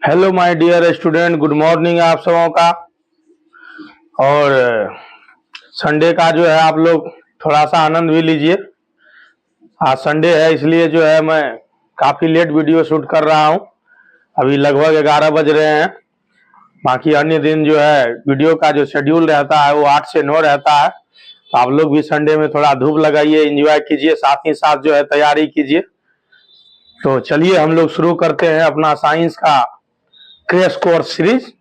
Hello my dear student, good morning आप सबों का। और संडे का जो है आप लोग थोड़ा सा आनंद भी लीजिए। आज संडे है इसलिए जो है मैं काफ़ी लेट वीडियो शूट कर रहा हूँ। अभी लगभग 11 बज रहे हैं। बाकी अन्य दिन जो है वीडियो का जो शेड्यूल रहता है वो 8 से 9 रहता है। तो आप लोग भी संडे में थोड़ा धूप लगाइए, एंजॉय कीजिए, साथ ही साथ जो है तैयारी कीजिए। तो चलिए हम लोग शुरू करते हैं अपना साइंस का क्रैश कोर्स सीरीज।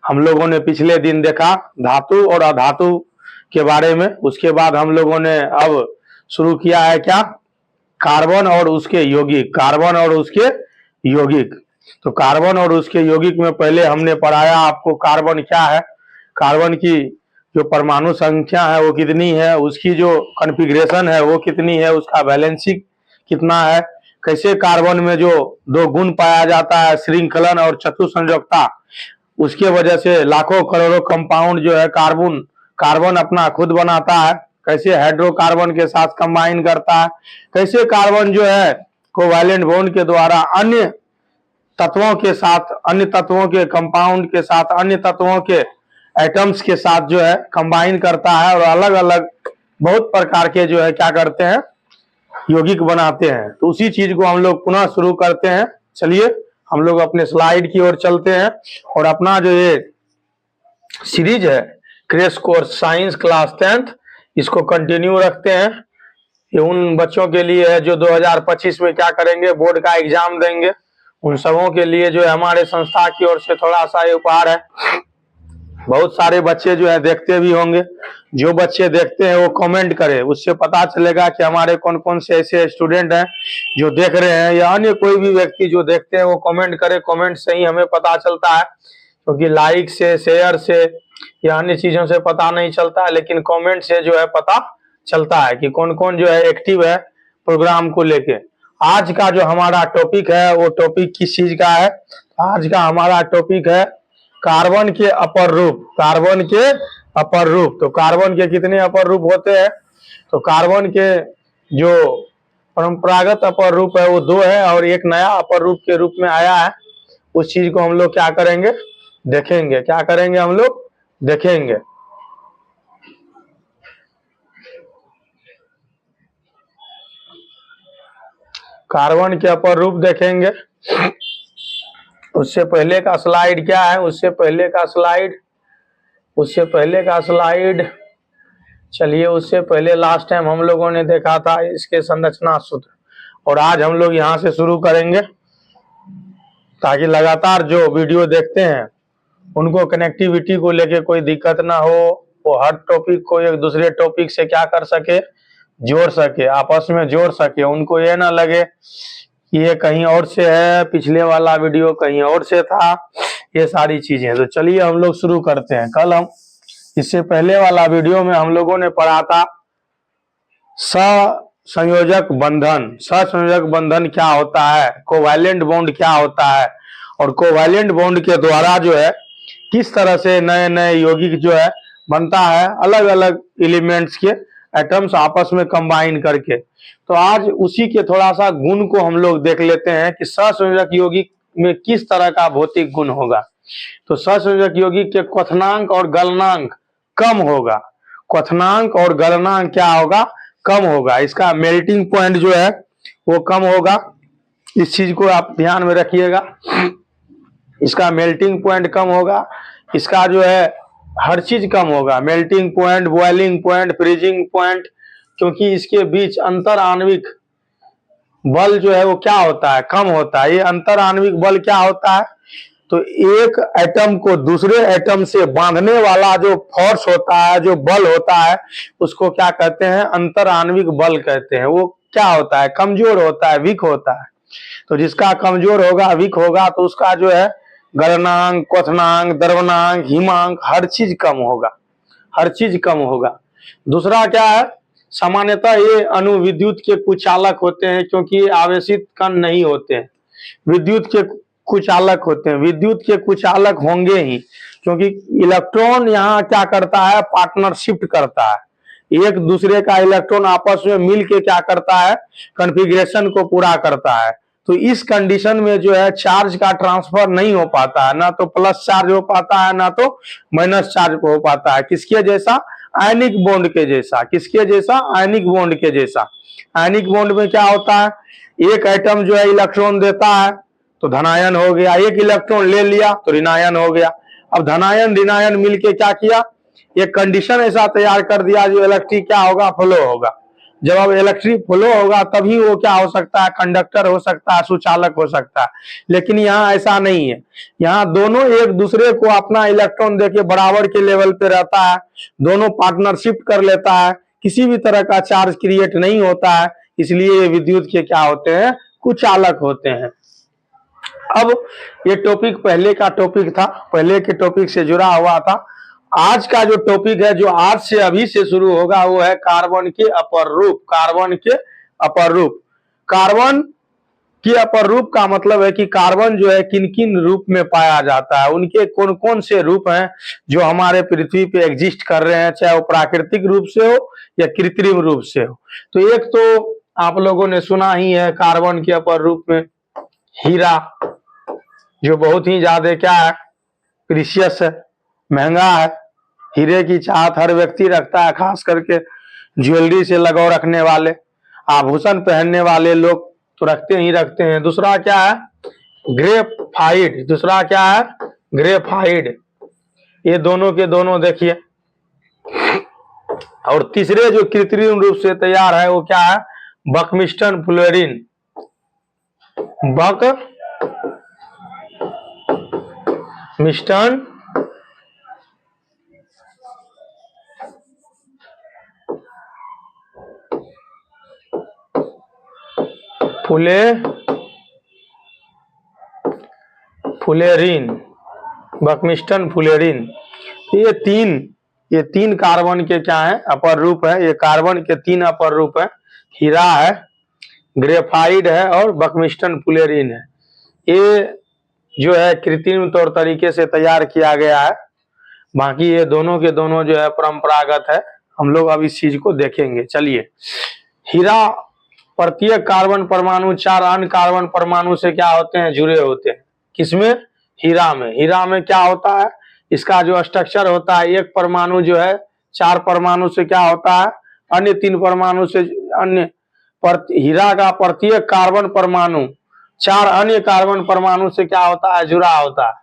हम लोगों ने पिछले दिन देखा धातु और अधातु के बारे में। उसके बाद हम लोगों ने अब शुरू किया है क्या, कार्बन और उसके यौगिक। कार्बन और उसके यौगिक, तो कार्बन और उसके यौगिक में पहले हमने पढ़ाया आपको कार्बन क्या है, कार्बन की जो परमाणु संख्या है वो कितनी है, उसकी जो कॉन्फ़िगरेशन है वो कितनी है, उसका वैलेंसी कितना है, कैसे कार्बन में जो दो गुण पाया जाता है, श्रृंखलन और चतुसंयोजकता, उसके वजह से लाखों करोड़ों कंपाउंड जो है कार्बन अपना खुद बनाता है, कैसे हाइड्रोकार्बन के साथ कंबाइन करता है, कैसे कार्बन जो है कोवैलेंट बॉन्ड के द्वारा अन्य तत्वों के साथ, अन्य तत्वों के कंपाउंड के साथ, अन्य तत्वों के एटम्स के साथ जो है कंबाइन करता है और अलग अलग बहुत प्रकार के जो है क्या करते हैं, यौगिक बनाते हैं। तो उसी चीज को हम लोग पुनः शुरू करते हैं। चलिए हम लोग अपने स्लाइड की ओर चलते हैं और अपना जो ये सीरीज है crash course science class 10th, इसको कंटिन्यू रखते हैं। ये उन बच्चों के लिए है जो 2025 में क्या करेंगे, बोर्ड का एग्जाम देंगे। उन सबों के लिए जो है हमारे संस्था की ओर से थोड़ा सा ये उपहार है। बहुत सारे बच्चे जो है देखते भी होंगे। जो बच्चे देखते हैं वो कमेंट करें, उससे पता चलेगा कि हमारे कौन कौन से ऐसे स्टूडेंट हैं जो देख रहे हैं, या अन्य कोई भी व्यक्ति जो देखते हैं वो कमेंट करे। कमेंट से ही हमें पता चलता है, क्योंकि लाइक से, शेयर से या अन्य चीजों से पता नहीं चलता है, लेकिन कमेंट से जो है पता चलता है कि कौन कौन जो है एक्टिव है प्रोग्राम को लेके। आज का जो हमारा टॉपिक है वो टॉपिक किस चीज का है? आज का हमारा टॉपिक है कार्बन के अपर रूप। कार्बन के अपर रूप, तो कार्बन के कितने अपर रूप होते हैं? तो कार्बन के जो परंपरागत अपर रूप है वो 2 है, और एक नया अपर रूप के रूप में आया है। उस चीज को हम लोग क्या करेंगे, देखेंगे। क्या करेंगे हम लोग, देखेंगे। कार्बन के अपर रूप देखेंगे। उससे पहले का स्लाइड क्या है, उससे पहले का स्लाइड चलिए, उससे पहले लास्ट टाइम हम लोगों ने देखा था इसके संरचना सूत्र, और आज हम लोग यहाँ से शुरू करेंगे ताकि लगातार जो वीडियो देखते हैं उनको कनेक्टिविटी को लेके कोई दिक्कत ना हो। वो हर टॉपिक को एक दूसरे टॉपिक से क्या कर सके, जोड़ सके, आपस में जोड़ सके। उनको ये ना लगे कि ये कहीं और से है, पिछले वाला वीडियो कहीं और से था, ये सारी चीजें। तो चलिए हम लोग शुरू करते हैं। कल हम इससे पहले वाला वीडियो में हम लोगों ने पढ़ा था सहसंयोजक बंधन। सहसंयोजक बंधन क्या होता है, कोवैलेंट बॉन्ड क्या होता है, और कोवैलेंट बॉन्ड के द्वारा जो है किस तरह से नए नए यौगिक जो है बनता है, अलग अलग एलिमेंट्स के एटम्स आपस में कंबाइन करके। तो आज उसी के थोड़ा सा गुण को हम लोग देख लेते हैं कि सहसंयोजक यौगिक में किस तरह का भौतिक गुण होगा। तो सहसंयोजक यौगिक के क्वथनांक और गलनांक कम होगा। क्वथनांक और गलनांक क्या होगा, कम होगा। इसका मेल्टिंग पॉइंट जो है वो कम होगा। इस चीज को आप ध्यान में रखिएगा, इसका मेल्टिंग पॉइंट कम होगा। इसका जो है हर चीज कम होगा, melting point, boiling point, freezing point, क्योंकि इसके बीच अंतर आणविक बल जो है वो क्या होता है, कम होता है। ये अंतर आणविक बल क्या होता है, तो एक एटम को दूसरे एटम से बांधने वाला जो फोर्स होता है, जो बल होता है, उसको क्या कहते हैं, अंतर आणविक बल कहते हैं। वो क्या होता है, कमजोर होता है, वीक होता है। तो जिसका कमजोर होगा, वीक होगा, तो उसका जो है गलनांक, क्वथनांक, द्रवनांक, हिमांक, हर चीज कम होगा, हर चीज कम होगा। दूसरा क्या है, सामान्यतः ये अणु विद्युत के कुचालक होते हैं, क्योंकि ये आवेशित कण नहीं होते हैं, विद्युत के कुचालक होते हैं। विद्युत के कुचालक होंगे ही, क्योंकि इलेक्ट्रॉन यहाँ क्या करता है, पार्टनरशिप करता है। एक दूसरे का इलेक्ट्रॉन आपस में मिल के क्या करता है, कॉन्फ़िगरेशन को पूरा करता है। तो इस कंडीशन में जो है चार्ज का ट्रांसफर नहीं हो पाता है, ना तो प्लस चार्ज हो पाता है ना तो माइनस चार्ज हो पाता है। किसके जैसा? आयनिक बॉन्ड के जैसा। किसके जैसा? आयनिक बॉन्ड के जैसा। आयनिक बॉन्ड में क्या होता है, एक एटम जो है इलेक्ट्रॉन देता है तो धनायन हो गया, एक इलेक्ट्रॉन ले लिया तो ऋणायन हो गया। अब धनायन ऋणायन मिलके क्या किया, एक कंडीशन ऐसा तैयार कर दिया जो इलेक्ट्रिक क्या होगा, फ्लो होगा। जब अब इलेक्ट्रिक फ्लो होगा तभी वो क्या हो सकता है, कंडक्टर हो सकता है, सुचालक हो सकता है। लेकिन यहाँ ऐसा नहीं है, यहाँ दोनों एक दूसरे को अपना इलेक्ट्रॉन देके बराबर के लेवल पे रहता है, दोनों पार्टनरशिप कर लेता है, किसी भी तरह का चार्ज क्रिएट नहीं होता है, इसलिए ये विद्युत के क्या होते हैं, कुचालक होते हैं। अब ये टॉपिक पहले का टॉपिक था, पहले के टॉपिक से जुड़ा हुआ था। आज का जो टॉपिक है, जो आज से अभी से शुरू होगा, वो है कार्बन के अपर रूप। कार्बन के अपर रूप। कार्बन के अपर रूप का मतलब है कि कार्बन जो है किन किन रूप में पाया जाता है, उनके कौन कौन से रूप हैं जो हमारे पृथ्वी पे एग्जिस्ट कर रहे हैं, चाहे वो प्राकृतिक रूप से हो या कृत्रिम रूप से हो। तो एक तो आप लोगों ने सुना ही है कार्बन के अपर रूप में हीरा, जो बहुत ही ज्यादा क्या है, प्रीशियस है, महंगा है। हीरे की चाहत हर व्यक्ति रखता है, खास करके ज्वेलरी से लगाव रखने वाले, आभूषण पहनने वाले लोग तो रखते ही रखते हैं। दूसरा क्या है, ग्रेफाइट। दूसरा क्या है, ग्रेफाइट। ये दोनों के दोनों देखिए। और तीसरे जो कृत्रिम रूप से तैयार है वो क्या है, buckminsterfullerene. Buckminsterfullerene, buckminsterfullerene. ये तीन कार्बन के क्या है, अपर रूप है। ये कार्बन के तीन अपर रूप है, हीरा है, ग्रेफाइट है और बकमिस्टन फ्लोरीन है। ये जो है कृत्रिम तौर तरीके से तैयार किया गया है, बाकी ये दोनों के दोनों जो है परंपरागत है। हम लोग अब इस चीज को देखेंगे। चलिए, हीरा प्रत्येक कार्बन परमाणु 4 अन्य कार्बन परमाणु से क्या होते हैं, जुड़े होते हैं। किसमें? हीरा में। हीरा में क्या होता है, इसका जो स्ट्रक्चर होता है, एक परमाणु जो है 4 परमाणु से क्या होता है, अन्य 3 परमाणु से, हीरा का प्रत्येक कार्बन परमाणु 4 अन्य कार्बन परमाणु से क्या होता है, जुड़ा होता है।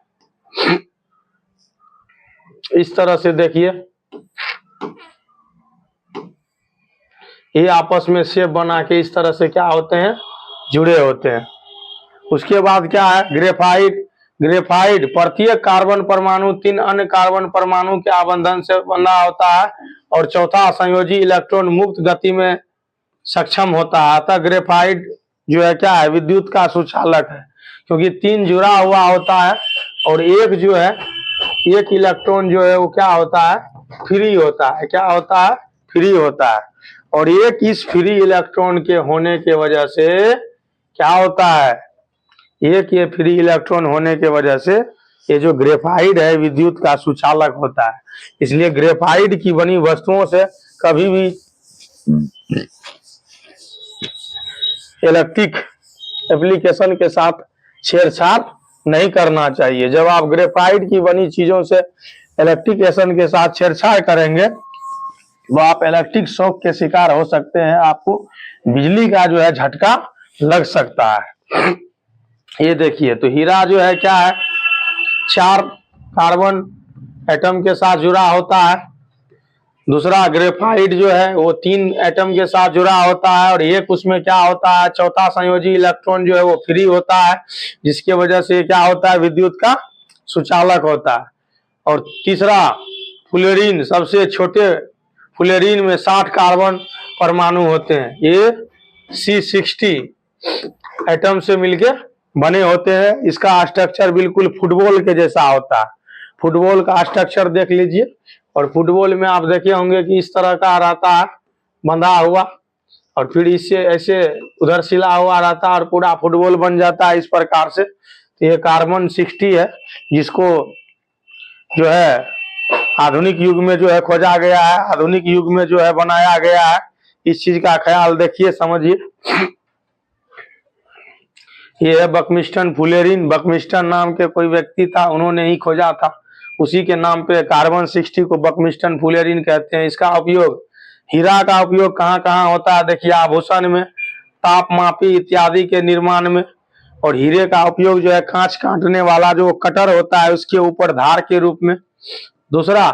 इस तरह से देखिए, ये आपस में शेप बना के इस तरह से क्या होते हैं, जुड़े होते हैं। उसके बाद क्या है, ग्रेफाइट। ग्रेफाइट प्रत्येक कार्बन परमाणु 3 अन्य कार्बन परमाणु के आबंधन से बना होता है और चौथा संयोजी इलेक्ट्रॉन मुक्त गति में सक्षम होता है। अतः ग्रेफाइट जो है क्या है, विद्युत का सुचालक है, क्योंकि 3 जुड़ा हुआ होता है और एक जो है, एक इलेक्ट्रॉन जो है वो क्या होता है, फ्री होता है। क्या होता है, फ्री होता है। और एक इस फ्री इलेक्ट्रॉन के होने के वजह से क्या होता है, एक ये फ्री इलेक्ट्रॉन होने के वजह से ये जो ग्रेफाइट है विद्युत का सुचालक होता है। इसलिए ग्रेफाइट की बनी वस्तुओं से कभी भी इलेक्ट्रिक एप्लीकेशन के साथ छेड़छाड़ नहीं करना चाहिए। जब आप ग्रेफाइट की बनी चीजों से इलेक्ट्रिकेशन के साथ छेड़छाड़ करेंगे तो आप इलेक्ट्रिक शॉक के शिकार हो सकते हैं, आपको बिजली का जो है झटका लग सकता है। ये देखिए, तो हीरा जो है क्या है, 4 कार्बन एटम के साथ जुड़ा होता है। दूसरा ग्रेफाइट जो है वो 3 एटम के साथ जुड़ा होता है और एक उसमें क्या होता है, चौथा संयोजी इलेक्ट्रॉन जो है वो फ्री होता है, जिसकी वजह से क्या होता है, विद्युत का सुचालक होता है। और तीसरा फ्लोरीन, सबसे छोटे फ्लोरीन में 60 कार्बन परमाणु होते हैं। ये C60 एटम से मिलके बने होते हैं। इसका स्ट्रक्चर बिल्कुल फुटबॉल के जैसा होता है। फुटबॉल का स्ट्रक्चर देख लीजिए, और फुटबॉल में आप देखे होंगे कि इस तरह का रहता है, बंधा हुआ, और फिर इससे ऐसे उधर सिला हुआ रहता है और पूरा फुटबॉल बन जाता है इस प्रकार से। तो ये कार्बन 60 है, जिसको जो है आधुनिक युग में जो है खोजा गया है, आधुनिक युग में जो है बनाया गया है। इस चीज का ख्याल देखिए, समझिए। ये है बकमिस्टन फुलेरिन। बकमिस्टन नाम के कोई व्यक्ति था, उन्होंने ही खोजा था, उसी के नाम पे कार्बन 60 को बकमिस्टन फुलेरिन कहते हैं। इसका उपयोग, हीरा का उपयोग कहाँ कहाँ होता है देखिए, आभूषण में, तापमापी इत्यादि के निर्माण में। और हीरे का उपयोग जो है कांच काटने वाला जो कटर होता है उसके ऊपर धार के रूप में। दूसरा,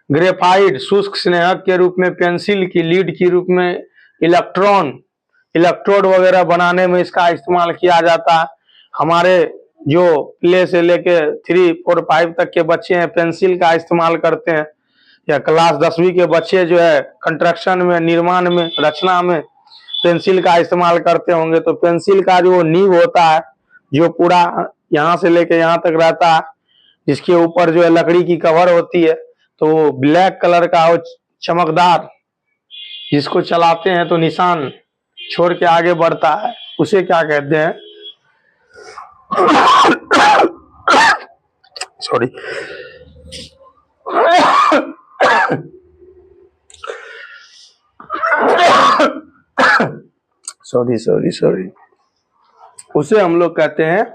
ग्रेफाइट शुष्क स्नेहक के रूप में, पेंसिल की लीड के रूप में, इलेक्ट्रोड वगैरह बनाने में इसका इस्तेमाल किया जाता है। हमारे जो प्ले से लेके 3, 4, 5 तक के बच्चे हैं पेंसिल का इस्तेमाल करते हैं, या क्लास 10वीं के बच्चे जो है कंस्ट्रक्शन में, निर्माण में, रचना में पेंसिल का इस्तेमाल करते होंगे। तो पेंसिल का जो नींव होता है, जो पूरा यहाँ से लेके यहाँ तक रहता है, जिसके ऊपर जो है लकड़ी की कवर होती है, तो वो ब्लैक कलर का वो चमकदार, जिसको चलाते हैं तो निशान छोड़ के आगे बढ़ता है, उसे क्या कहते हैं? सॉरी सॉरी, उसे हम लोग कहते हैं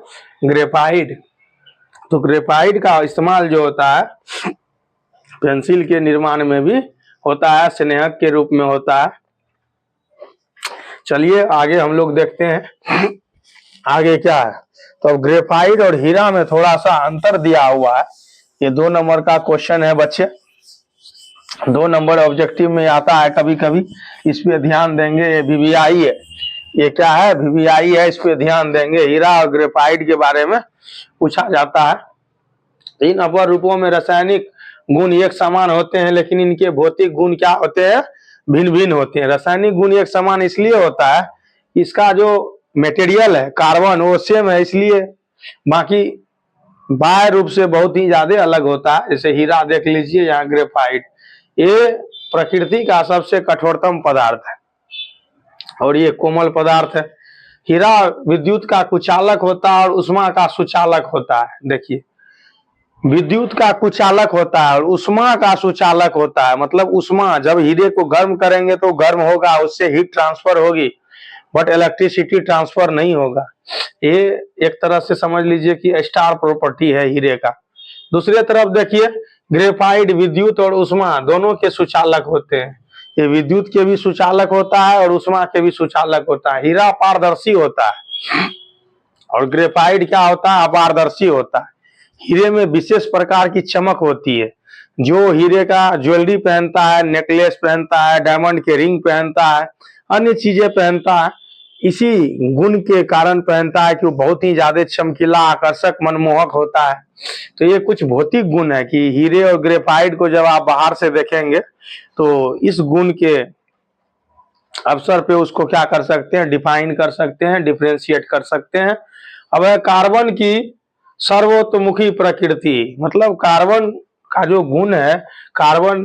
ग्रेफाइट। तो ग्रेफाइट का इस्तेमाल जो होता है पेंसिल के निर्माण में भी होता है, स्नेहक के रूप में होता है। चलिए आगे हम लोग देखते हैं आगे क्या है। तो अब ग्रेफाइट और हीरा में थोड़ा सा अंतर दिया हुआ है। ये 2 नंबर का क्वेश्चन है बच्चे, 2 नंबर ऑब्जेक्टिव में आता है कभी कभी, इस पे ध्यान देंगे। ये वीवीआई है, ये क्या है? वीवीआई है, इस पे ध्यान देंगे। हीरा और ग्रेफाइट के बारे में पूछा जाता है। इन अपर रूपों में रासायनिक गुण एक समान होते हैं, लेकिन इनके भौतिक गुण क्या होते हैं? भिन्न भिन्न होते हैं। रासायनिक गुण एक समान इसलिए होता है, इसका जो मटेरियल है कार्बन वो सेम है इसलिए, बाकी बाह्य रूप से बहुत ही ज्यादा अलग होता है। जैसे हीरा देख लीजिए, यहाँ ग्रेफाइट, ये प्रकृति का सबसे कठोरतम पदार्थ है और ये कोमल पदार्थ है। हीरा विद्युत का कुचालक होता है और उष्मा का सुचालक होता है। देखिए, विद्युत का कुचालक होता है और उष्मा का सुचालक होता है। मतलब उष्मा, जब हीरे को गर्म करेंगे तो गर्म होगा, उससे हीट ट्रांसफर होगी, बट इलेक्ट्रिसिटी ट्रांसफर नहीं होगा। ये एक तरह से समझ लीजिए कि स्टार प्रॉपर्टी है हीरे का। दूसरे तरफ देखिए, ग्रेफाइट विद्युत और उष्मा दोनों के सुचालक होते हैं। ये विद्युत के भी सुचालक होता है और उष्मा के भी सुचालक होता है। हीरा पारदर्शी होता है और ग्रेफाइट क्या होता है? अपारदर्शी होता है। हीरे में विशेष प्रकार की चमक होती है। जो हीरे का ज्वेलरी पहनता है, नेकलेस पहनता है, डायमंड के रिंग पहनता है, अन्य चीजें पहनता है, इसी गुण के कारण पहनता है कि वो बहुत ही ज्यादा चमकीला, आकर्षक, मनमोहक होता है। तो ये कुछ भौतिक गुण है कि हीरे और ग्रेफाइट को जब आप बाहर से देखेंगे तो इस गुण के अवसर पे उसको क्या कर सकते हैं? डिफाइन कर सकते हैं, डिफरेंशिएट कर सकते हैं। अब है कार्बन की सर्वतोमुखी प्रकृति। मतलब कार्बन का जो गुण है, कार्बन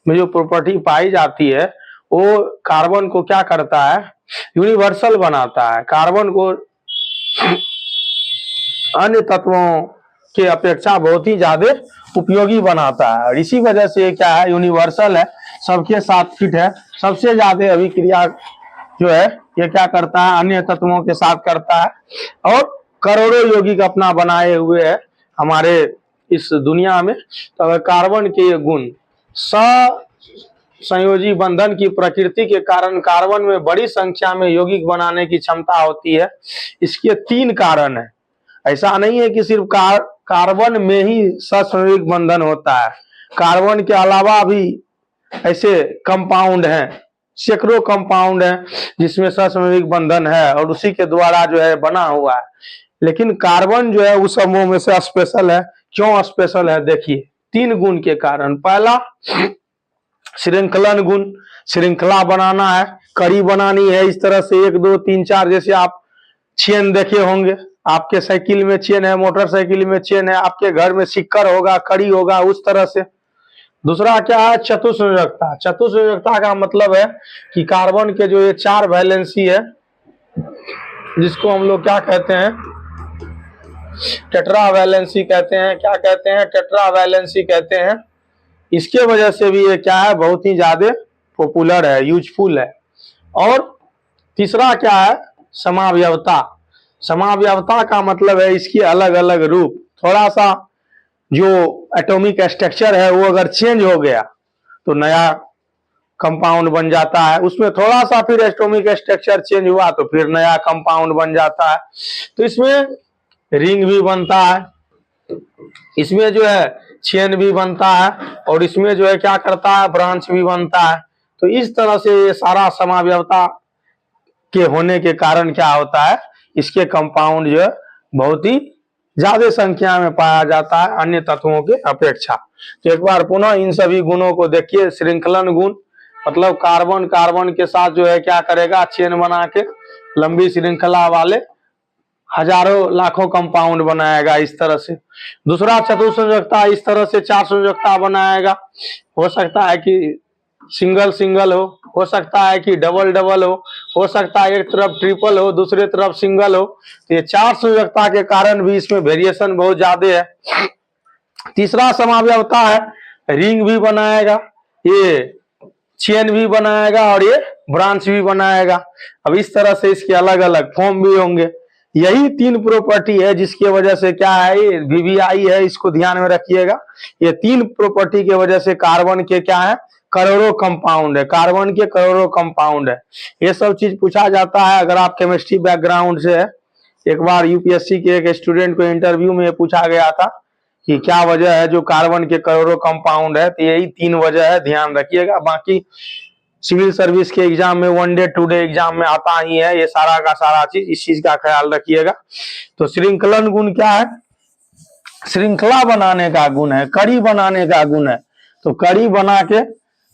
में जो प्रॉपर्टी पाई जाती है, वो कार्बन को क्या करता है? यूनिवर्सल बनाता है। कार्बन को अन्य तत्वों के अपेक्षा बहुत ही ज्यादा उपयोगी बनाता है और इसी वजह से क्या है? यूनिवर्सल है, सबके साथ फिट है। सबसे ज्यादा अभिक्रिया जो है ये क्या करता है? अन्य तत्वों के साथ करता है और करोड़ों यौगिक अपना बनाए हुए है हमारे इस दुनिया में। तो कार्बन के ये गुण, संयोजी बंधन की प्रकृति के कारण कार्बन में बड़ी संख्या में यौगिक बनाने की क्षमता होती है। इसके 3 कारण है। ऐसा नहीं है कि सिर्फ कार्बन में ही ससंयोजिक बंधन होता है। कार्बन के अलावा भी ऐसे कंपाउंड हैं, सैकड़ों कंपाउंड हैं जिसमें ससंयोजिक बंधन है और उसी के द्वारा जो है बना हुआ है। लेकिन कार्बन जो है उस समूह में से स्पेशल है। क्यों स्पेशल है? देखिए, 3 गुण के कारण। पहला, श्रृंखलन गुण, श्रृंखला बनाना है, कड़ी बनानी है। इस तरह से 1, 2, 3, 4, जैसे आप चेन देखे होंगे, आपके साइकिल में चेन है, मोटरसाइकिल में चेन है, आपके घर में सिक्कर होगा, कड़ी होगा, उस तरह से। दूसरा क्या है? चतुसंयोजकता। चतुसंयोजकता का मतलब है कि कार्बन के जो ये 4 वैलेंसी है, जिसको हम लोग क्या कहते हैं? टेट्रा वैलेंसी कहते हैं। क्या कहते हैं? टेट्रा वैलेंसी कहते हैं। इसके वजह से भी ये क्या है? बहुत ही ज्यादा पॉपुलर है, यूजफुल है। और तीसरा क्या है? समावयवता। समाव्यवता का मतलब है इसकी अलग अलग रूप, थोड़ा सा जो एटॉमिक स्ट्रक्चर है वो अगर चेंज हो गया तो नया कंपाउंड बन जाता है, उसमें थोड़ा सा फिर एटॉमिक स्ट्रक्चर चेंज हुआ तो फिर नया कंपाउंड बन जाता है। तो इसमें रिंग भी बनता है, इसमें जो है चेन भी बनता है, और इसमें जो है क्या करता है, ब्रांच भी बनता है। तो इस तरह से ये सारा समाव्यवता के होने के कारण क्या होता है, इसके कंपाउंड जो है बहुत ही ज्यादा संख्या में पाया जाता है अन्य तत्वों के अपेक्षा। तो एक बार पुनः इन सभी गुणों को देखिए। श्रृंखलन गुण मतलब कार्बन कार्बन के साथ जो है क्या करेगा, चेन बना के लंबी श्रृंखला वाले हजारों लाखों कंपाउंड बनाएगा इस तरह से। दूसरा चतुसंयोजकता, इस तरह से 4 संयोजकता बनाएगा। हो सकता है कि सिंगल सिंगल हो सकता है कि डबल डबल हो सकता है एक तरफ ट्रिपल हो दूसरे तरफ सिंगल हो। तो ये 4 संयोजकता के कारण भी इसमें वेरिएशन बहुत ज्यादा है। तीसरा समाव्यवता है, रिंग भी बनाएगा, ये चेन भी बनाएगा और ये ब्रांच भी बनाएगा। अब इस तरह से इसके अलग अलग फॉर्म भी होंगे। यही 3 प्रॉपर्टी है जिसकी वजह से क्या है, ये वीवीआई है, इसको ध्यान में रखिएगा। ये 3 प्रॉपर्टी की वजह से कार्बन के क्या है, करोड़ों कंपाउंड है, कार्बन के करोड़ों कंपाउंड है। ये सब चीज पूछा जाता है अगर आप केमिस्ट्री बैकग्राउंड से है। एक बार यूपीएससी के एक स्टूडेंट को इंटरव्यू में पूछा गया था कि क्या वजह है जो कार्बन के करोड़ों कंपाउंड है, तो यही 3 वजह है, ध्यान रखिएगा। बाकी सिविल सर्विस के एग्जाम में 1 डे 2 डे एग्जाम में आता ही है ये सारा का सारा चीज, इस चीज का ख्याल रखिएगा। तो श्रृंखलन गुण क्या है, श्रृंखला बनाने का गुण है, कड़ी बनाने का गुण है। तो कड़ी बना के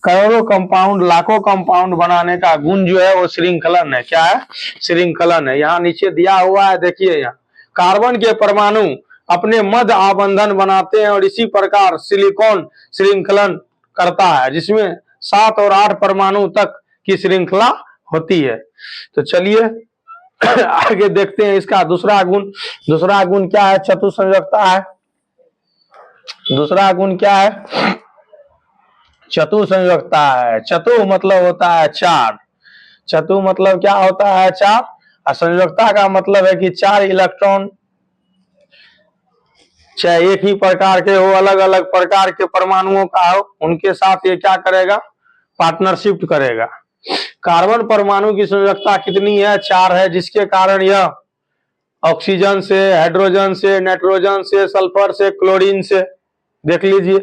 करोड़ों कंपाउंड लाखों कंपाउंड बनाने का गुण जो है वो श्रृंखलन है। क्या है, श्रृंखलन है। यहाँ नीचे दिया हुआ है, देखिए यहाँ कार्बन के परमाणु अपने मध्य आबंधन बनाते हैं और इसी प्रकार सिलिकॉन श्रृंखलन करता है जिसमें 7 और 8 परमाणु तक की श्रृंखला होती है। तो चलिए आगे देखते हैं इसका दूसरा गुण। दूसरा गुण क्या है, चतुसंयोजकता है। दूसरा गुण क्या है, चतुसंयोजकता है। चतु मतलब होता है 4, चतु मतलब क्या होता है, 4। और संयोजकता का मतलब है कि 4 इलेक्ट्रॉन चाहे एक ही प्रकार के हो, अलग अलग प्रकार के परमाणुओं का हो, उनके साथ ये क्या करेगा, पार्टनरशिप करेगा। कार्बन परमाणु की संयोजकता कितनी है, 4 है, जिसके कारण यह ऑक्सीजन से, हाइड्रोजन से, नाइट्रोजन से, सल्फर से, क्लोरीन से, देख लीजिए,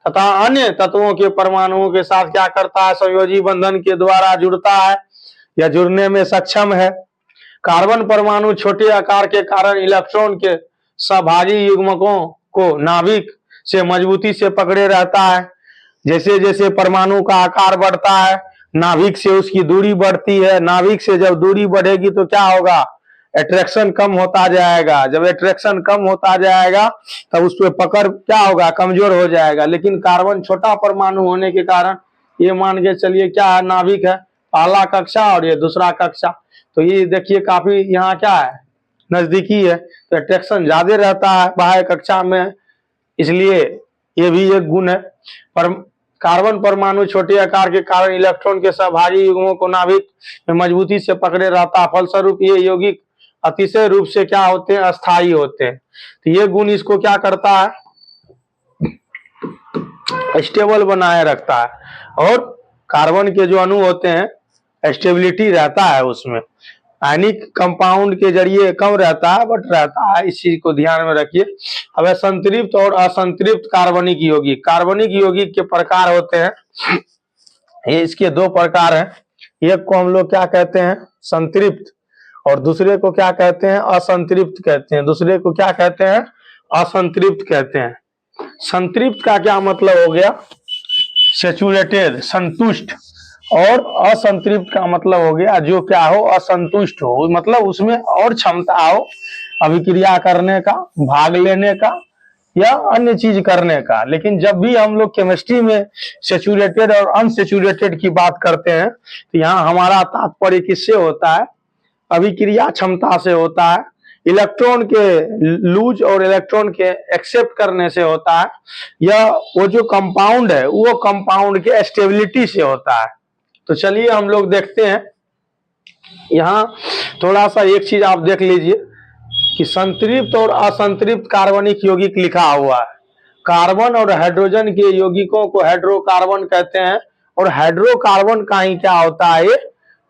तथा अन्य तत्वों के परमाणुओं के साथ क्या करता है, संयोजी बंधन के द्वारा जुड़ता है या जुड़ने में सक्षम है। कार्बन परमाणु छोटे आकार के कारण इलेक्ट्रॉन के सहभागी युग्मकों को नाभिक से मजबूती से पकड़े रहता है। जैसे जैसे परमाणु का आकार बढ़ता है नाभिक से उसकी दूरी बढ़ती है। नाभिक से जब दूरी बढ़ेगी तो क्या होगा, अट्रैक्शन कम होता जाएगा। जब अट्रैक्शन कम होता जाएगा तब उस पर पकड़ क्या होगा, कमजोर हो जाएगा। लेकिन कार्बन छोटा परमाणु होने के कारण ये मान के चलिए क्या है, नाभिक है, पहला कक्षा और ये दूसरा कक्षा। तो ये देखिए काफी यहाँ क्या है, नजदीकी है, तो अट्रैक्शन ज्यादा रहता है बाह्य कक्षा में, इसलिए ये भी एक गुण है। पर कार्बन परमाणु छोटे आकार के कारण इलेक्ट्रॉन के सहभागी युग्मों को नाभिक में मजबूती से पकड़े रहता है। फलस्वरूप ये यौगिक अतिशय रूप से क्या होते हैं, अस्थायी होते हैं। तो ये गुण इसको क्या करता है, स्टेबल बनाए रखता है। और कार्बन के जो अणु होते हैं स्टेबिलिटी रहता है उसमें, आयनिक कंपाउंड के जरिए कम रहता है बट रहता है, इस चीज को ध्यान में रखिए। अब संतृप्त और असंतृप्त कार्बनिक यौगिक, कार्बनिक यौगिक के प्रकार होते हैं, ये इसके 2 प्रकार हैं। एक को हम लोग क्या कहते हैं, संतृप्त, और दूसरे को क्या कहते हैं, असंतृप्त कहते हैं। दूसरे को क्या कहते हैं, असंतृप्त कहते हैं। संतृप्त का क्या मतलब हो गया, सैचुरेटेड, संतुष्ट, और असंतृप्त का मतलब हो गया जो क्या हो, असंतुष्ट हो, मतलब उसमें और क्षमता हो अभिक्रिया करने का, भाग लेने का या अन्य चीज करने का। लेकिन जब भी हम लोग केमिस्ट्री में सैचुरेटेड और अनसैचुरेटेड की बात करते हैं तो यहाँ हमारा तात्पर्य किससे होता है, अभिक्रिया क्षमता से होता है, इलेक्ट्रॉन के लूज और इलेक्ट्रॉन के एक्सेप्ट करने से होता है, या वो जो कंपाउंड है वो कंपाउंड के स्टेबिलिटी से होता है। तो चलिए हम लोग देखते हैं। यहाँ थोड़ा सा एक चीज आप देख लीजिए, कि संतृप्त और असंतृप्त कार्बनिक यौगिक लिखा हुआ है। कार्बन और हाइड्रोजन के यौगिकों को हाइड्रोकार्बन कहते हैं और हाइड्रोकार्बन का ही क्या होता है, ये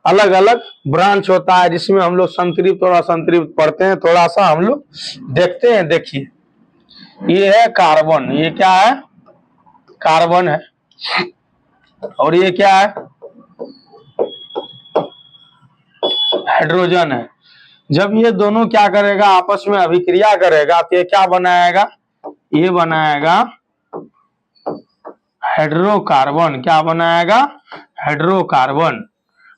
अलग अलग ब्रांच होता है जिसमें हम लोग संतृप्त और असंतृप्त पढ़ते हैं। थोड़ा सा हम लोग देखते हैं। देखिए ये है कार्बन, ये क्या है, कार्बन है, और ये क्या है, हाइड्रोजन है। जब ये दोनों क्या करेगा, आपस में अभिक्रिया करेगा तो ये क्या बनाएगा, ये बनाएगा हाइड्रोकार्बन। क्या बनाएगा, हाइड्रोकार्बन।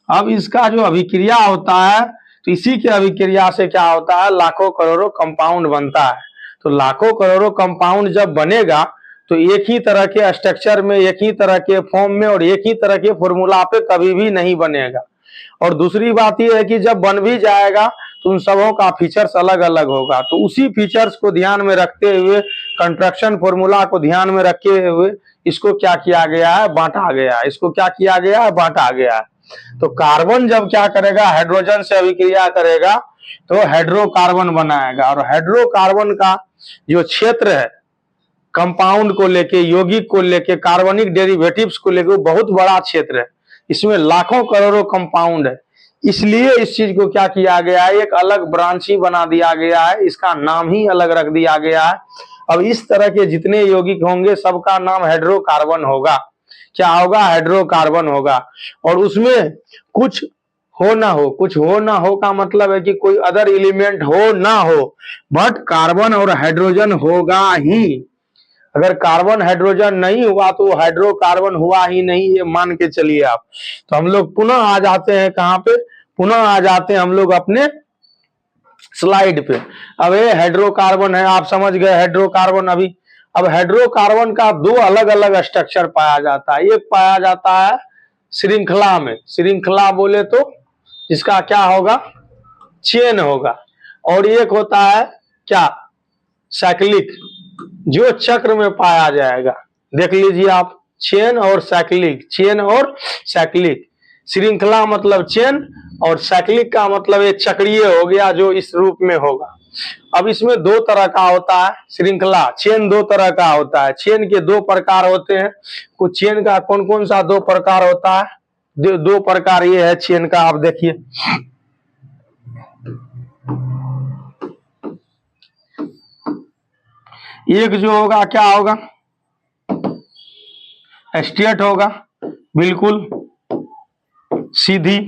अब इसका जो अभिक्रिया होता है तो इसी के अभिक्रिया से क्या होता है, लाखों करोड़ों कंपाउंड बनता है। तो लाखों करोड़ों कंपाउंड जब बनेगा तो एक ही तरह के स्ट्रक्चर में, एक ही तरह के फॉर्म में और एक ही तरह के फॉर्मूला पे कभी भी नहीं बनेगा। और दूसरी बात यह है कि जब बन भी जाएगा तो उन सबों का फीचर्स अलग अलग होगा। तो उसी फीचर्स को ध्यान में रखते हुए, कंस्ट्रक्शन फॉर्मूला को ध्यान में रखे हुए इसको क्या किया गया है, बांटा गया है। इसको क्या किया गया है, बांटा गया है। तो कार्बन जब क्या करेगा, हाइड्रोजन से अभिक्रिया करेगा तो हाइड्रोकार्बन बनाएगा। और हाइड्रोकार्बन का जो क्षेत्र है कंपाउंड को लेके, यौगिक को लेके, कार्बनिक डेरिवेटिव्स को लेके, वो बहुत बड़ा क्षेत्र है। इसमें लाखों करोड़ों कंपाउंड है। इसलिए इस चीज को क्या किया गया है, एक अलग ब्रांच ही बना दिया गया है, इसका नाम ही अलग रख दिया गया है। अब इस तरह के जितने यौगिक होंगे सबका नाम हाइड्रोकार्बन होगा। क्या होगा, हाइड्रोकार्बन होगा। और उसमें कुछ हो ना हो, कुछ हो ना हो का मतलब है कि कोई अदर एलिमेंट हो ना हो, बट कार्बन और हाइड्रोजन होगा ही। अगर कार्बन हाइड्रोजन नहीं हुआ तो हाइड्रोकार्बन हुआ ही नहीं, ये मान के चलिए आप। तो हम लोग पुनः आ जाते हैं कहां पे, पुनः आ जाते हैं हम लोग अपने स्लाइड पे। अब ये हाइड्रोकार्बन है, आप समझ गए हाइड्रोकार्बन अभी। अब हाइड्रोकार्बन का दो अलग अलग स्ट्रक्चर पाया जाता है। एक पाया जाता है श्रृंखला में, श्रृंखला बोले तो इसका क्या होगा, चेन होगा। और एक होता है क्या, साइक्लिक, जो चक्र में पाया जाएगा। देख लीजिए आप, चेन और साइक्लिक, चेन और साइक्लिक। श्रृंखला मतलब चेन और साइक्लिक का मतलब ये चक्रीय हो गया, जो इस रूप में होगा। अब इसमें दो तरह का होता है श्रृंखला, चेन दो तरह का होता है। चेन के दो प्रकार होते हैं। कुछ चेन का कौन कौन सा दो प्रकार होता है, दो प्रकार ये है चेन का, आप देखिए। एक जो होगा क्या होगा, स्ट्रेट होगा, बिल्कुल सीधी।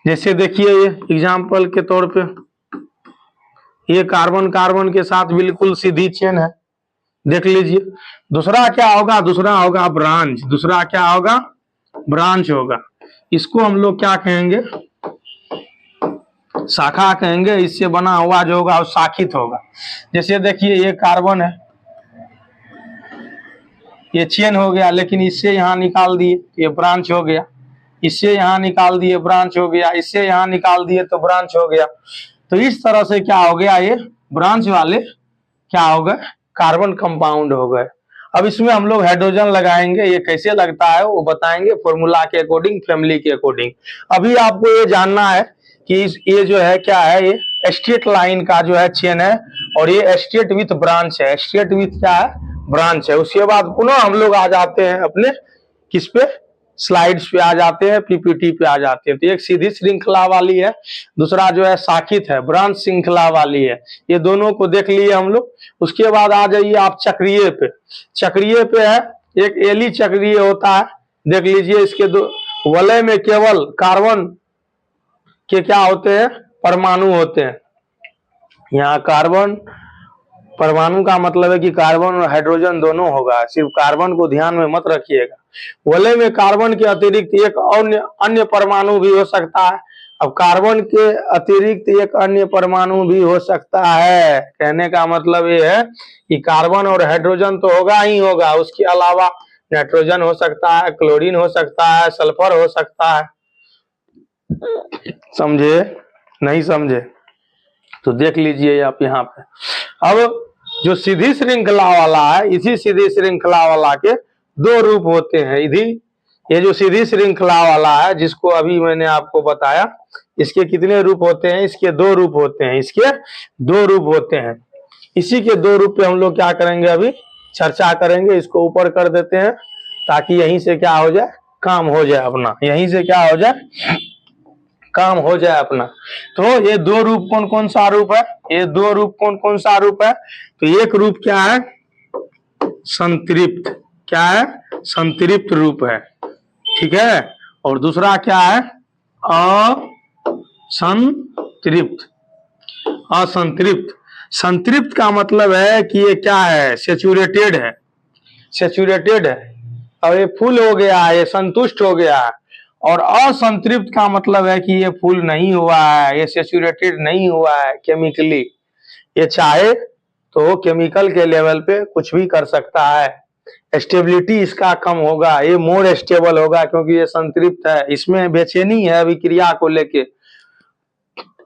जैसे देखिए ये एग्जाम्पल के तौर पे ये कार्बन कार्बन के साथ बिल्कुल सीधी चेन है, देख लीजिए। दूसरा क्या होगा, दूसरा होगा ब्रांच। दूसरा क्या होगा, ब्रांच होगा। इसको हम लोग क्या कहेंगे, शाखा कहेंगे। इससे बना हुआ जो होगा वो शाखित होगा। जैसे देखिए ये कार्बन है, ये चेन हो गया, लेकिन इससे यहाँ निकाल दिए, ये ब्रांच हो गया। इससे यहाँ निकाल दिए, ब्रांच हो गया। इससे यहाँ निकाल दिए तो ब्रांच हो गया। तो इस तरह से क्या हो गया, ये ब्रांच वाले क्या हो गए, कार्बन कंपाउंड हो गए। अब इसमें हम लोग हाइड्रोजन लगाएंगे, ये कैसे लगता है वो बताएंगे, फॉर्मूला के अकॉर्डिंग, फैमिली के अकॉर्डिंग। अभी आपको ये जानना है कि ये जो है क्या है, ये स्ट्रेट लाइन का जो है चेन है, और ये स्ट्रेट विथ ब्रांच है। स्ट्रेट विथ क्या है, ब्रांच है। उसके बाद पुनः हम लोग आ जाते हैं अपने किस पे, स्लाइड्स पे आ जाते हैं, पीपीटी पे आ जाते हैं। तो एक सीधी श्रृंखला वाली है, दूसरा जो है शाखित है, ब्रांच श्रृंखला वाली है। ये दोनों को देख लिए हम लोग। उसके बाद आ जाइए आप चक्रीय पे। चक्रीय पे है, एक एली चक्रीय होता है, देख लीजिए। इसके दो वलय में केवल कार्बन के क्या होते हैं, परमाणु होते हैं। यहाँ कार्बन परमाणु का मतलब है कि कार्बन और हाइड्रोजन दोनों होगा, सिर्फ कार्बन को ध्यान में मत रखिएगा। वलय में कार्बन के अतिरिक्त एक अन्य परमाणु भी हो सकता है। अब कार्बन के अतिरिक्त एक अन्य परमाणु भी हो सकता है, कहने का मतलब ये है कि कार्बन और हाइड्रोजन तो होगा ही होगा, उसके अलावा नाइट्रोजन हो सकता है, क्लोरीन हो सकता है, सल्फर हो सकता है। समझे, नहीं समझे तो देख लीजिए आप यहाँ पे। अब जो सीधी श्रृंखला वाला है, इसी सीधी श्रृंखला वाला के दो रूप होते हैं। ये जो सीधी श्रृंखला वाला है जिसको अभी मैंने आपको बताया, इसके कितने रूप होते हैं? इसके 2 रूप होते हैं, इसके 2 रूप होते हैं। इसी के 2 रूप पे हम लोग क्या करेंगे, अभी चर्चा करेंगे। इसको ऊपर कर देते हैं ताकि यहीं से क्या हो जाए, काम हो जाए अपना, यहीं से क्या हो जाए, काम हो जाए अपना। तो ये 2 रूप कौन कौन सा रूप है? ये 2 रूप कौन कौन सा रूप है? तो एक रूप क्या है? संतृप्त। क्या है? संतृप्त रूप है, ठीक है। और दूसरा क्या है? असंतृप्त। असंतृप्त। संतृप्त का मतलब है कि ये क्या है? सेचुरेटेड है, सेचुरेटेड है और ये फुल हो गया है, ये संतुष्ट हो गया है। और असंतृप्त का मतलब है कि ये फुल नहीं हुआ है, ये सेचुरेटेड नहीं हुआ है केमिकली। ये चाहे तो केमिकल के लेवल पे कुछ भी कर सकता है। स्टेबिलिटी इसका कम होगा, ये मोर स्टेबल होगा क्योंकि ये संतृप्त है। इसमें बेचैनी है अभिक्रिया को लेके,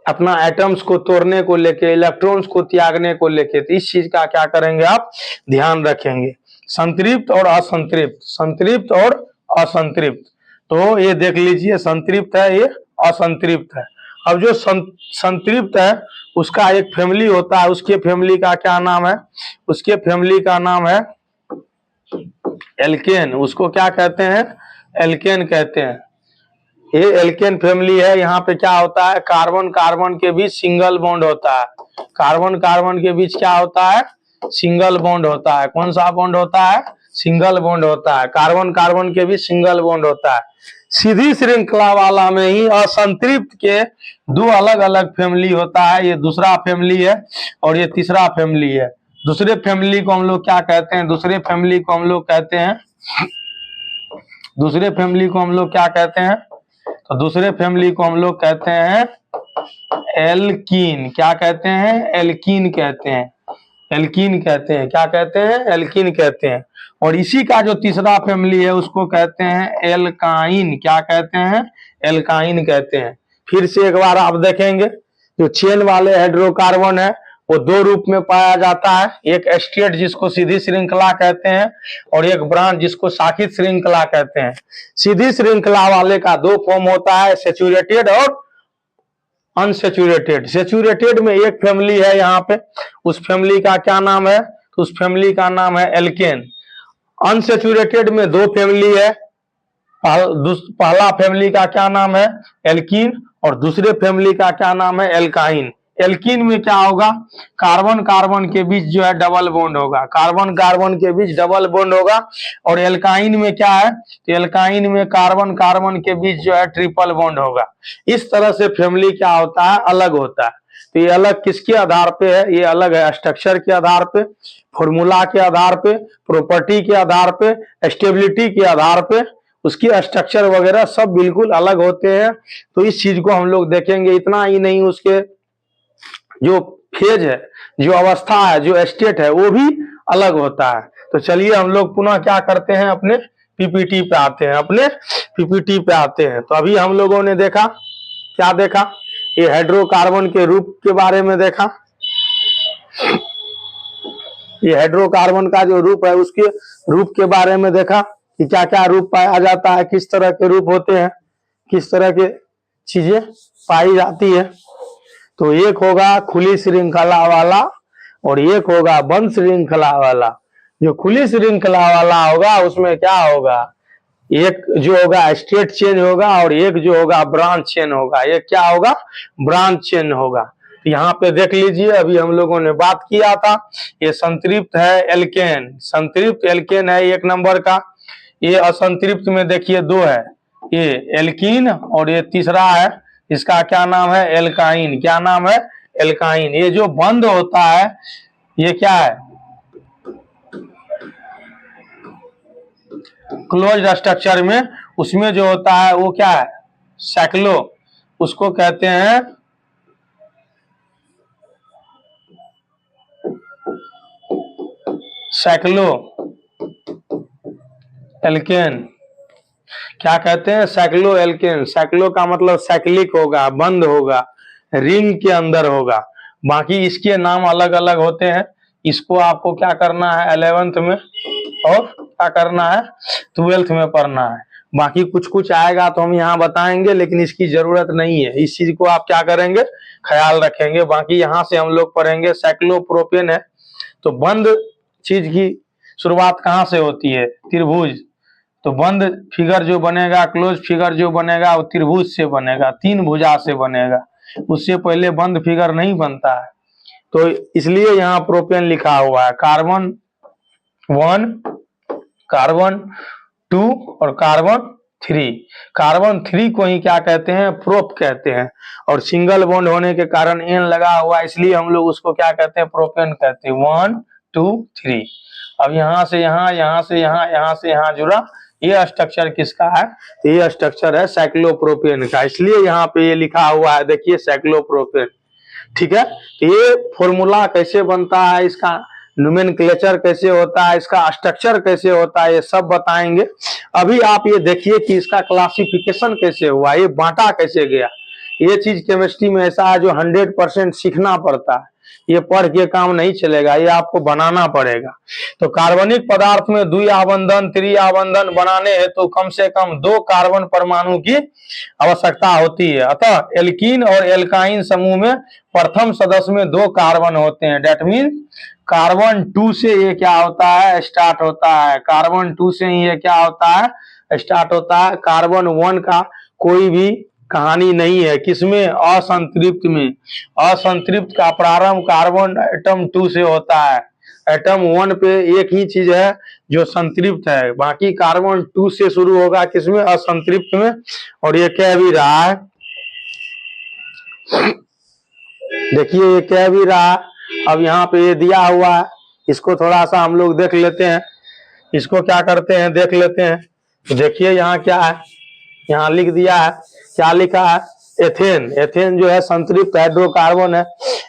अपना एटम्स को तोड़ने को लेके, इलेक्ट्रॉन्स को त्यागने को लेके। तो इस चीज का क्या करेंगे आप? ध्यान रखेंगे। संतृप्त और असंतृप्त, संतृप्त और असंतृप्त। तो ये देख लीजिए, संतृप्त है, ये असंतृप्त है। अब जो संतृप्त है उसका एक फैमिली होता है, उसके फैमिली का क्या नाम है? उसके फैमिली का नाम है एल्केन। उसको क्या कहते हैं? एल्केन कहते हैं। ये एल्केन फैमिली है। यहाँ पे क्या होता है? कार्बन कार्बन के बीच सिंगल बॉन्ड होता है। कार्बन कार्बन के बीच क्या होता है? सिंगल बॉन्ड होता है। कौन सा बॉन्ड होता है? सिंगल बॉन्ड होता है। कार्बन कार्बन के बीच सिंगल बॉन्ड होता है। सीधी श्रृंखला वाला में ही असंतृप्त के 2 अलग अलग फैमिली होता है। ये दूसरा फैमिली है और ये तीसरा फैमिली है। दूसरे फैमिली को हम लोग क्या कहते हैं? दूसरे फैमिली को हम लोग कहते हैं, दूसरे फैमिली को हम लोग क्या कहते हैं? तो दूसरे फैमिली को हम लोग कहते हैं एल्कीन। क्या कहते हैं? एल्कीन कहते हैं। एल्कीन कहते हैं। क्या कहते हैं? एल्कीन कहते हैं। और इसी का जो तीसरा फैमिली है उसको कहते हैं एल्काइन। क्या कहते हैं? एल्काइन कहते हैं। फिर से एक बार आप देखेंगे, जो चेन वाले हाइड्रोकार्बन है वो 2 रूप में पाया जाता है। एक स्टेट जिसको सीधी श्रृंखला कहते हैं और एक ब्रांच जिसको शाखित श्रृंखला कहते हैं। सीधी श्रृंखला वाले का 2 फॉर्म होता है, सेचुरेटेड और अनसेचुरेटेड। सेचुरेटेड में एक फैमिली है यहाँ पे, उस फैमिली का क्या नाम है? तो उस फैमिली का नाम है एल्केन। अनसेचुरेटेड में 2 फैमिली है। पहला फैमिली का क्या नाम है? एल्कीन। और दूसरे फैमिली का क्या नाम है? एल्काइन। एल्कीन में क्या होगा? कार्बन कार्बन के बीच जो है डबल बॉन्ड होगा, कार्बन कार्बन के बीच डबल बॉन्ड होगा। और एल्काइन में क्या है? तो एल्काइन में कार्बन कार्बन के बीच जो है ट्रिपल बॉन्ड होगा। इस तरह से फैमिली क्या होता है? अलग होता है। तो ये अलग किसके आधार पे है? ये अलग है स्ट्रक्चर के आधार पे, फॉर्मूला के आधार पे, प्रॉपर्टी के आधार पे, स्टेबिलिटी के आधार पे, उसकी स्ट्रक्चर वगैरह सब बिल्कुल अलग होते हैं। तो इस चीज को हम लोग देखेंगे। इतना ही नहीं, उसके जो फेज है, जो अवस्था है, जो स्टेट है, वो भी अलग होता है। तो चलिए हम लोग पुनः क्या करते हैं, अपने पीपीटी पे आते हैं, अपने पीपीटी पे आते हैं। तो अभी हम लोगों ने देखा, क्या देखा? ये हाइड्रोकार्बन के रूप के बारे में देखा। ये हाइड्रोकार्बन का जो रूप है उसके रूप के बारे में देखा कि क्या क्या रूप पाया जाता है, किस तरह के रूप होते हैं, किस तरह के चीजें पाई जाती है। तो एक होगा खुली श्रृंखला वाला और एक होगा बंद श्रृंखला वाला। जो खुली श्रृंखला वाला होगा उसमें क्या होगा? एक जो होगा स्टेट चेंज होगा और एक जो होगा ब्रांच चेन होगा। ये क्या होगा? ब्रांच चेन होगा। यहाँ पे देख लीजिए, अभी हम लोगों ने बात किया था, ये संतृप्त है एल्केन, संतृप्त एल्केन है 1 नंबर का। ये असंतृप्त में देखिए 2 है, ये एल्कीन और ये तीसरा है, इसका क्या नाम है? एल्काइन। क्या नाम है? एल्काइन। ये जो बंद होता है ये क्या है? क्लोज्ड स्ट्रक्चर में, उसमें जो होता है वो क्या है? साइक्लो। उसको कहते हैं साइक्लो एल्केन। क्या कहते हैं? Cyclo alkene. साइक्लो का मतलब साइक्लिक होगा, बंद होगा, रिंग के अंदर होगा। बाकी इसके नाम अलग अलग होते हैं। इसको आपको क्या करना है 11th में और क्या करना है 12th में पढ़ना है। बाकी कुछ कुछ आएगा तो हम यहाँ बताएंगे, लेकिन इसकी जरूरत नहीं है। इस चीज को आप क्या करेंगे, ख्याल रखेंगे। बाकी यहाँ से हम लोग पढ़ेंगे साइक्लोप्रोपेन है। तो बंद चीज की शुरुआत कहाँ से होती है, त्रिभुज। तो बंद फिगर जो बनेगा, क्लोज फिगर जो बनेगा वो त्रिभुज से बनेगा, तीन भुजा से बनेगा। उससे पहले बंद फिगर नहीं बनता है। तो इसलिए यहाँ प्रोपेन लिखा हुआ है। कार्बन 1, कार्बन 2 और कार्बन 3। कार्बन 3 को ही क्या कहते हैं, प्रोप कहते हैं। और सिंगल बॉन्ड होने के कारण एन लगा हुआ, इसलिए हम लोग उसको क्या कहते हैं, प्रोपेन कहते हैं। 1 2 3। अब यहाँ से यहाँ, यहाँ से यहाँ, यहाँ से यहाँ जुड़ा, ये स्ट्रक्चर किसका है, ये स्ट्रक्चर है साइक्लोप्रोपेन का। इसलिए यहाँ पे ये लिखा हुआ है, देखिए साइक्लोप्रोपेन। ठीक है, तो ये फॉर्मूला कैसे बनता है, इसका नोमेनक्लेचर कैसे होता है, इसका स्ट्रक्चर कैसे होता है, ये सब बताएंगे। अभी आप ये देखिए कि इसका क्लासिफिकेशन कैसे हुआ, ये बांटा कैसे गया। ये चीज केमिस्ट्री में ऐसा है जो 100% सीखना पड़ता है। ये पढ़ के काम नहीं चलेगा, ये आपको बनाना पड़ेगा। तो कार्बनिक पदार्थ में द्विआबंधन, त्रिआबंधन बनाने हैं तो कम से कम 2 कार्बन परमाणु की आवश्यकता होती है। अतः एल्कीन और एल्काइन समूह में प्रथम सदस्य में 2 कार्बन होते हैं। डेट मीन कार्बन 2 से ये क्या होता है, स्टार्ट होता है। कार्बन 2 से ही ये क्या होता है, स्टार्ट होता है। कार्बन 1 का कोई भी कहानी नहीं है, किसमें, असंतृप्त में। असंतृप्त का प्रारंभ कार्बन एटम 2 से होता है। एटम 1 पे एक ही चीज है जो संतृप्त है, बाकी कार्बन 2 से शुरू होगा, किसमें, असंतृप्त में। और ये कह भी रहा है, देखिए ये कह भी रहा है। अब यहाँ पे ये दिया हुआ है, इसको थोड़ा सा हम लोग देख लेते हैं। इसको क्या करते हैं, देख लेते हैं। तो देखिए यहाँ क्या है, यहाँ लिख दिया है, क्या लिखा है, एथेन। एथेन जो है संतृप्त हाइड्रोकार्बन है,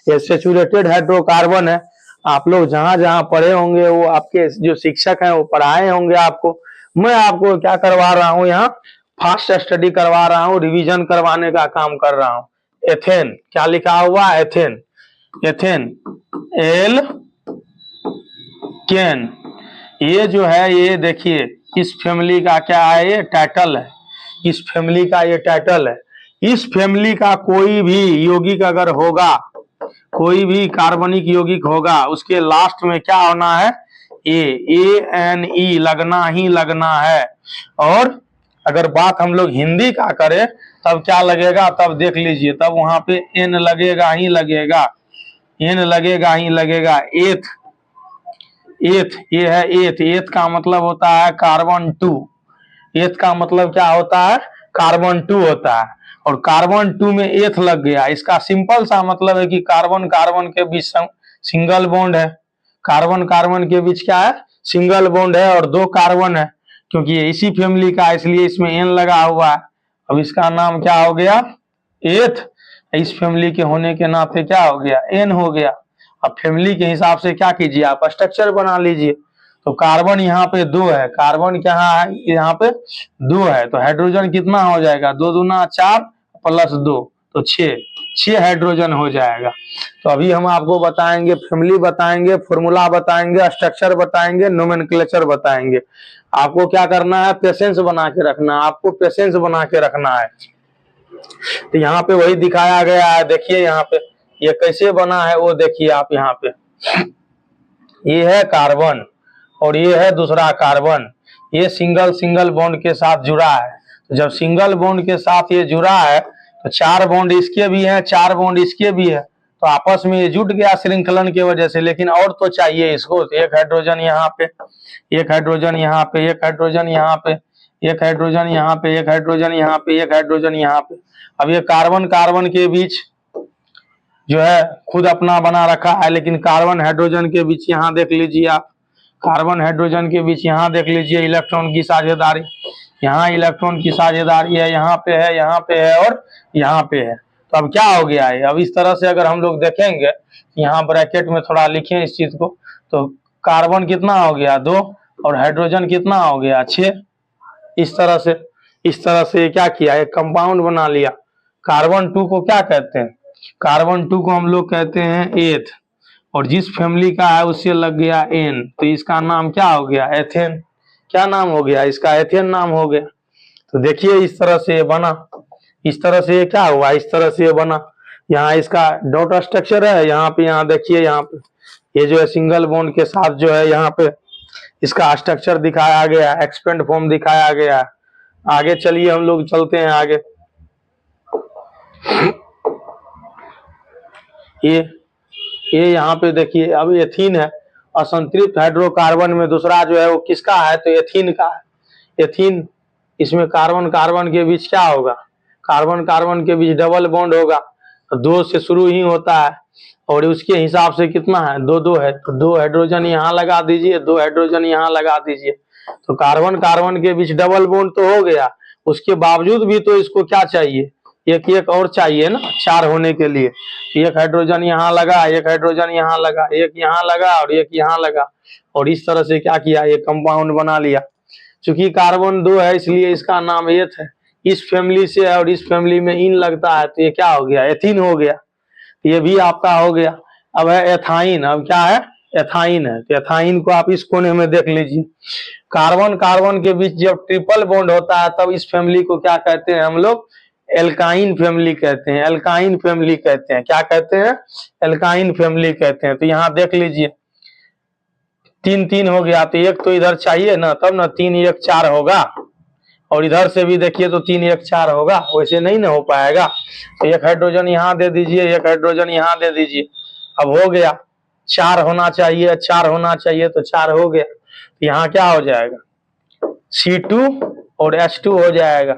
ये सैचुरेटेड हाइड्रोकार्बन है। आप लोग जहां जहां पढ़े होंगे, वो आपके जो शिक्षक हैं वो पढ़ाए होंगे आपको। मैं आपको क्या करवा रहा हूँ, यहाँ फास्ट स्टडी करवा रहा हूँ, रिवीजन करवाने का काम कर रहा हूँ। एथेन क्या लिखा हुआ, एथेन। एथेन एल केन, ये जो है, ये देखिए इस फैमिली का क्या है, ये टाइटल है। इस फैमिली का ये टाइटल है। इस फैमिली का कोई भी यौगिक अगर होगा, कोई भी कार्बनिक यौगिक होगा, उसके लास्ट में क्या होना है, ANE लगना ही लगना है। और अगर बात हम लोग हिंदी का करें तब क्या लगेगा, तब देख लीजिए, तब वहां पे N लगेगा ही लगेगा, N लगेगा ही लगेगा। एथ, एथ ये है एथ। एथ का मतलब होता है कार्बन 2। एथ का मतलब क्या होता है, कार्बन 2 होता है। और कार्बन 2 में एथ लग गया, इसका सिंपल सा मतलब है कि कार्बन कार्बन के बीच सिंगल बॉन्ड है। कार्बन कार्बन के बीच क्या है, सिंगल बॉन्ड है, और 2 कार्बन है। क्योंकि ये इसी फैमिली का, इसलिए इसमें एन लगा हुआ है। अब इसका नाम क्या हो गया, एथ। इस फैमिली के होने के नाते क्या हो गया, एन हो गया। अब फैमिली के हिसाब से क्या कीजिए, आप स्ट्रक्चर बना लीजिए। तो कार्बन यहाँ पे 2 है, कार्बन क्या है, यहाँ पे 2 है। तो हाइड्रोजन कितना हो जाएगा, 2 दूना 4 प्लस 2 तो 6 हाइड्रोजन हो जाएगा। तो अभी हम आपको बताएंगे, फैमिली बताएंगे, फॉर्मूला बताएंगे, स्ट्रक्चर बताएंगे, नोमेनक्लेचर बताएंगे। आपको क्या करना है, पेशेंस बना के रखना है, आपको पेशेंस बना के रखना है। तो यहाँ पे वही दिखाया गया है, देखिए यहाँ पे ये कैसे बना है, वो देखिए आप। यहाँ पे ये है कार्बन और ये है दूसरा कार्बन, ये सिंगल सिंगल बॉन्ड के साथ जुड़ा है। तो जब सिंगल बॉन्ड के साथ ये जुड़ा है तो 4 बॉन्ड इसके भी हैं, 4 बॉन्ड इसके भी है, तो आपस में ये जुट गया श्रृंखलन की वजह से। लेकिन और तो चाहिए इसको, तो 1 हाइड्रोजन यहाँ पे, 1 हाइड्रोजन यहाँ पे, 1 हाइड्रोजन यहाँ पे, 1 हाइड्रोजन यहाँ पे, 1 हाइड्रोजन यहाँ पे, 1 हाइड्रोजन यहाँ पे। अब ये कार्बन कार्बन के बीच जो है खुद अपना बना रखा है, लेकिन कार्बन हाइड्रोजन के बीच यहाँ देख लीजिए आप, कार्बन हाइड्रोजन के बीच यहाँ देख लीजिए इलेक्ट्रॉन की साझेदारी। यहाँ इलेक्ट्रॉन की साझेदारी है, यहाँ पे है, यहाँ पे है और यहाँ पे है। तो अब क्या हो गया है, अब इस तरह से अगर हम लोग देखेंगे, यहाँ ब्रैकेट में थोड़ा लिखें इस चीज को, तो कार्बन कितना हो गया 2 और हाइड्रोजन कितना हो गया 6। इस तरह से क्या किया, एक कंपाउंड बना लिया। कार्बन 2 को क्या कहते हैं, कार्बन 2 को हम लोग कहते हैं एथ, और जिस फैमिली का है उससे लग गया एन, तो इसका नाम क्या हो गया, एथेन। क्या नाम हो गया इसका, एथेन नाम हो गया। तो देखिए इस तरह से ये बना, इस तरह से ये क्या हुआ, इस तरह से ये बना। यहाँ इसका डॉट स्ट्रक्चर है, यहाँ पे, यहाँ देखिए, यहाँ पे ये जो है सिंगल बॉन्ड के साथ जो है यहाँ पे इसका स्ट्रक्चर दिखाया गया है, एक्सपेंड फॉर्म दिखाया गया है। आगे चलिए हम लोग चलते हैं आगे। ये यहाँ पे देखिए, अब एथीन है, असंतृप्त हाइड्रोकार्बन में दूसरा जो है वो किसका है, तो एथीन का है। एथीन, इसमें कार्बन कार्बन के बीच क्या होगा, कार्बन कार्बन के बीच डबल बॉन्ड होगा, तो 2 से शुरू ही होता है और उसके हिसाब से कितना है, 2 है, तो 2 हाइड्रोजन यहाँ लगा दीजिए, 2 हाइड्रोजन यहाँ लगा दीजिए। तो कार्बन कार्बन के बीच डबल बॉन्ड तो हो गया, उसके बावजूद भी तो इसको क्या चाहिए, एक और चाहिए ना 4 होने के लिए। एक हाइड्रोजन यहाँ लगा, एक हाइड्रोजन यहाँ लगा, एक यहाँ लगा और एक यहाँ लगा, और इस तरह से क्या किया, ये कंपाउंड बना लिया। चूंकि कार्बन 2 है इसलिए इसका नाम एथ है। इस फैमिली से और इस फैमिली में इन लगता है तो ये क्या हो गया, एथीन हो गया। ये भी आपका हो गया। अब है एथाइन, अब क्या है, एथाइन है। तो एथाइन को आप इस कोने में देख लीजिए। कार्बन कार्बन के बीच जब ट्रिपल बॉन्ड होता है तब इस फैमिली को क्या कहते हैं हम लोग, एल्काइन फैमिली कहते हैं, एल्काइन फैमिली कहते हैं। क्या कहते हैं, एल्काइन फैमिली कहते हैं। तो यहाँ देख लीजिए 3 3 हो गया, तो एक तो इधर चाहिए ना, तब ना 3 1 4 होगा, और इधर से भी देखिए तो 3 1 4 होगा, वैसे नहीं ना हो पाएगा। तो एक हाइड्रोजन यहाँ दे दीजिए, एक हाइड्रोजन यहाँ दे दीजिए, अब हो गया। 4 होना चाहिए, 4 होना चाहिए, तो 4 हो गया। तो यहाँ क्या हो जाएगा, C2 और H2 हो जाएगा।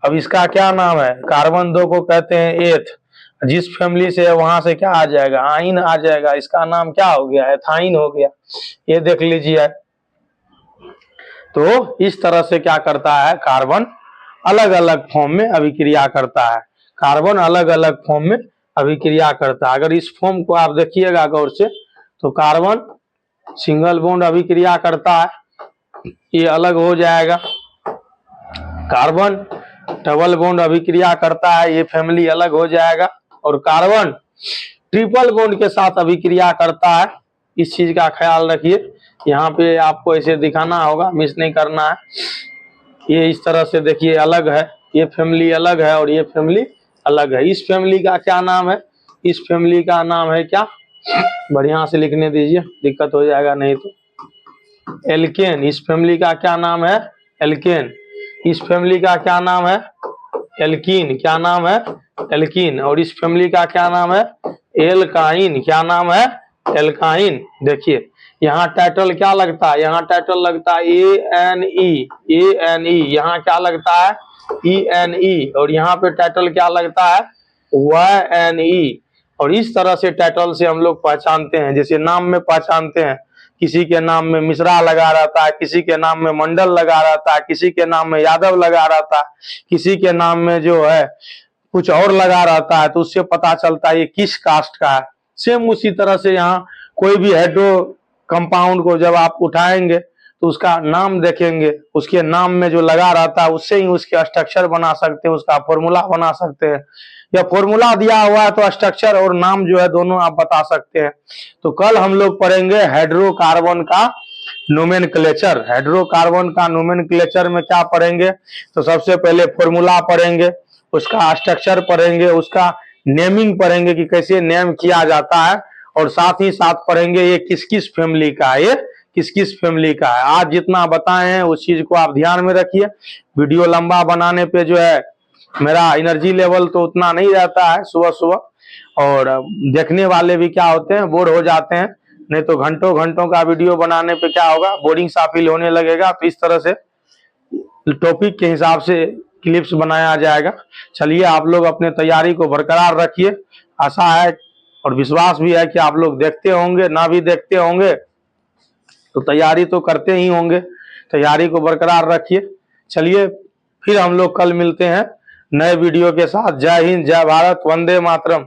अब इसका क्या नाम है, कार्बन 2 को कहते हैं एथ, जिस फैमिली से है वहां से क्या आ जाएगा, आइन आ जाएगा। इसका नाम क्या हो गया, एथाइन हो गया। ये देख लीजिए। तो इस तरह से क्या करता है, कार्बन अलग अलग फॉर्म में अभिक्रिया करता है, कार्बन अलग अलग फॉर्म में अभिक्रिया करता है। अगर इस फॉर्म को आप देखिएगा गौर से, तो कार्बन सिंगल बॉन्ड अभिक्रिया करता है, ये अलग हो जाएगा। कार्बन डबल बॉन्ड अभिक्रिया करता है, ये फैमिली अलग हो जाएगा। और कार्बन ट्रिपल बॉन्ड के साथ अभिक्रिया करता है, इस चीज का ख्याल रखिए। यहाँ पे आपको ऐसे दिखाना होगा, मिस नहीं करना है। ये इस तरह से देखिए अलग है, ये फैमिली अलग है और ये फैमिली अलग है। इस फैमिली का क्या नाम है, इस फैमिली का नाम है क्या, बढ़िया से लिखने दीजिए, दिक्कत हो जाएगा नहीं तो। एल्केन, इस फैमिली का क्या नाम है, एल्केन। इस फैमिली का क्या नाम है, एल्कीन। क्या नाम है, एल्कीन। और इस फैमिली का क्या नाम है, एल्काइन। क्या नाम है, एल्काइन। देखिए यहाँ टाइटल क्या लगता है, यहाँ टाइटल लगता है ANE, ANE। यहाँ क्या लगता है, ENE। और यहाँ पे टाइटल क्या लगता है, YNE। और इस तरह से टाइटल से हम लोग पहचानते हैं, जैसे नाम में पहचानते हैं, किसी के नाम में मिश्रा लगा रहता है, किसी के नाम में मंडल लगा रहता है, किसी के नाम में यादव लगा रहता है, किसी के नाम में जो है कुछ और लगा रहता है, तो उससे पता चलता है ये किस कास्ट का है। सेम उसी तरह से यहाँ कोई भी हाइड्रो कंपाउंड को जब आप उठाएंगे तो उसका नाम देखेंगे, उसके नाम में जो लगा रहता है उससे ही उसके स्ट्रक्चर बना सकते हैं, उसका फॉर्मूला बना सकते हैं। या फॉर्मूला दिया हुआ है तो स्ट्रक्चर और नाम जो है दोनों आप बता सकते हैं। तो कल हम लोग पढ़ेंगे हाइड्रोकार्बन का नोमेनक्लेचर। हाइड्रोकार्बन का नोमेनक्लेचर में क्या पढ़ेंगे, तो सबसे पहले फॉर्मूला पढ़ेंगे, उसका स्ट्रक्चर पढ़ेंगे, उसका नेमिंग पढ़ेंगे कि कैसे नेम किया जाता है, और साथ ही साथ पढ़ेंगे ये किस किस फैमिली का है, ये किस किस फैमिली का है। आज जितना बताए हैं उस चीज को आप ध्यान में रखिए। वीडियो लंबा बनाने पे जो है मेरा एनर्जी लेवल तो उतना नहीं रहता है सुबह सुबह, और देखने वाले भी क्या होते हैं, बोर हो जाते हैं। नहीं तो घंटों घंटों का वीडियो बनाने पे क्या होगा, बोरिंग सा फील होने लगेगा। तो इस तरह से टॉपिक के हिसाब से क्लिप्स बनाया जाएगा। चलिए आप लोग अपने तैयारी को बरकरार रखिए। आशा है और विश्वास भी है कि आप लोग देखते होंगे, ना भी देखते होंगे तो तैयारी तो करते ही होंगे। तैयारी को बरकरार रखिए। चलिए फिर हम लोग कल मिलते हैं नए वीडियो के साथ। जय हिंद, जय भारत, वंदे मातरम।